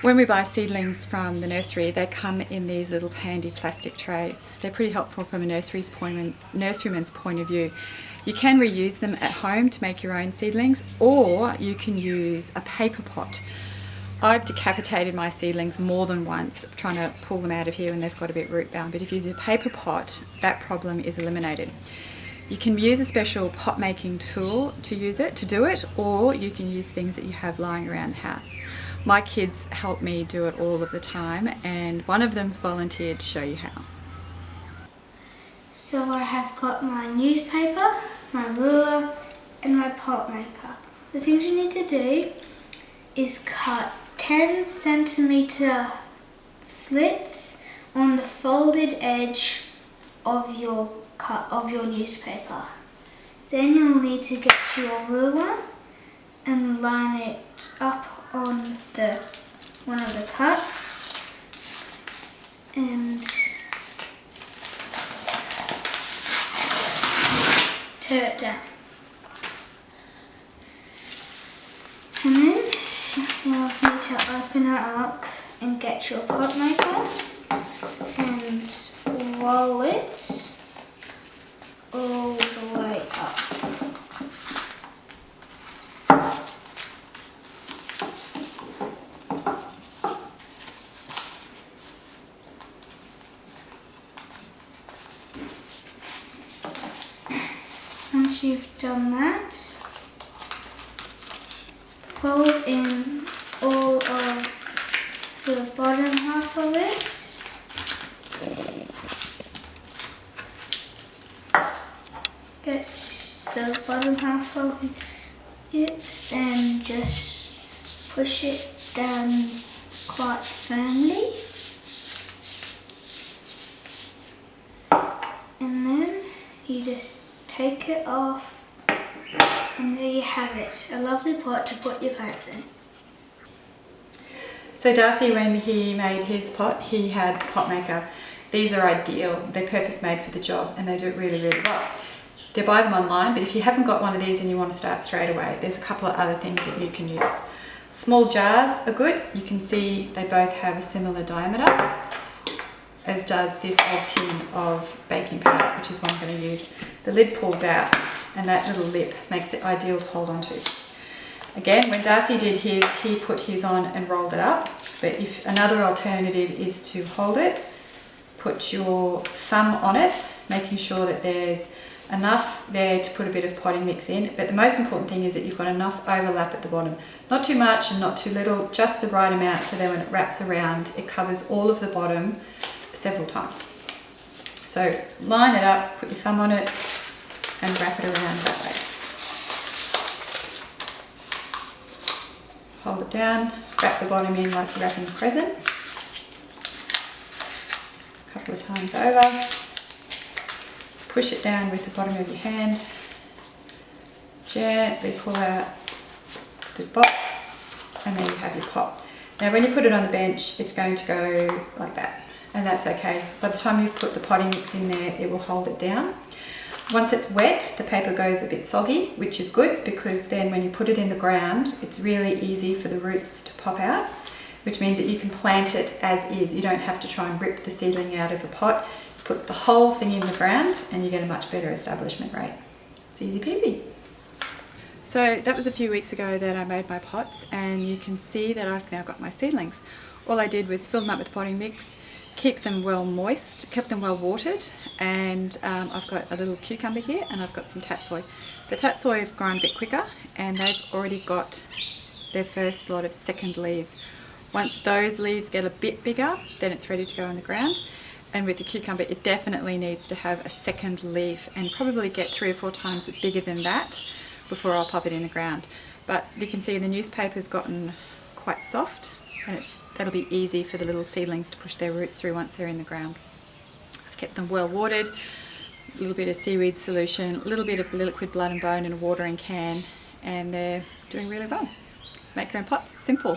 When we buy seedlings from the nursery, they come in these little handy plastic trays. They're pretty helpful from a nurseryman's point of view. You can reuse them at home to make your own seedlings, or you can use a paper pot. I've decapitated my seedlings more than once trying to pull them out of here when they've got a bit root bound, but if you use a paper pot, that problem is eliminated. You can use a special pot making tool to do it, or you can use things that you have lying around the house. My kids help me do it all of the time, and one of them volunteered to show you how. So I have got my newspaper, my ruler and my pot maker. The things you need to do is cut 10 centimetre slits on the folded edge of your newspaper. Then you'll need to get your ruler and line it up on one of the cuts and turn it down. And then you'll need to open it up and get your pot maker and roll it all the way up. Once you've done that, fold in all of the bottom half of it. Get the bottom half of it and just push it down quite firmly. And then you just take it off, and there you have it, a lovely pot to put your plants in. So Darcy, when he made his pot, he had pot maker. These are ideal, they're purpose made for the job and they do it really, really well. They buy them online, but if you haven't got one of these and you want to start straight away, there's a couple of other things that you can use. Small jars are good. You can see they both have a similar diameter, as does this old tin of baking powder, which is what I'm going to use. The lid pulls out and that little lip makes it ideal to hold onto. Again, when Darcy did his, he put his on and rolled it up, but if another alternative is to hold it, put your thumb on it, making sure that there's enough there to put a bit of potting mix in, but the most important thing is that you've got enough overlap at the bottom. Not too much and not too little, just the right amount so that when it wraps around, it covers all of the bottom several times. So line it up, put your thumb on it and wrap it around that way. Hold it down, wrap the bottom in like you're wrapping a present. A couple of times over. Push it down with the bottom of your hand. Gently pull out the box and then you have your pot. Now when you put it on the bench, it's going to go like that. And that's okay. By the time you've put the potting mix in there, it will hold it down. Once it's wet, the paper goes a bit soggy, which is good because then when you put it in the ground, it's really easy for the roots to pop out, which means that you can plant it as is. You don't have to try and rip the seedling out of a pot. Put the whole thing in the ground and you get a much better establishment rate. It's easy peasy. So that was a few weeks ago that I made my pots, and you can see that I've now got my seedlings. All I did was fill them up with potting mix, keep them well moist, kept them well watered, and I've got a little cucumber here and I've got some tatsoi. The tatsoi have grown a bit quicker and they've already got their first lot of second leaves. Once those leaves get a bit bigger, then it's ready to go in the ground. And with the cucumber, it definitely needs to have a second leaf and probably get 3 or 4 times bigger than that before I'll pop it in the ground. But you can see the newspaper's gotten quite soft, and that'll be easy for the little seedlings to push their roots through once they're in the ground. I've kept them well watered, a little bit of seaweed solution, a little bit of liquid blood and bone in a watering can, and they're doing really well. Make your own pots, simple.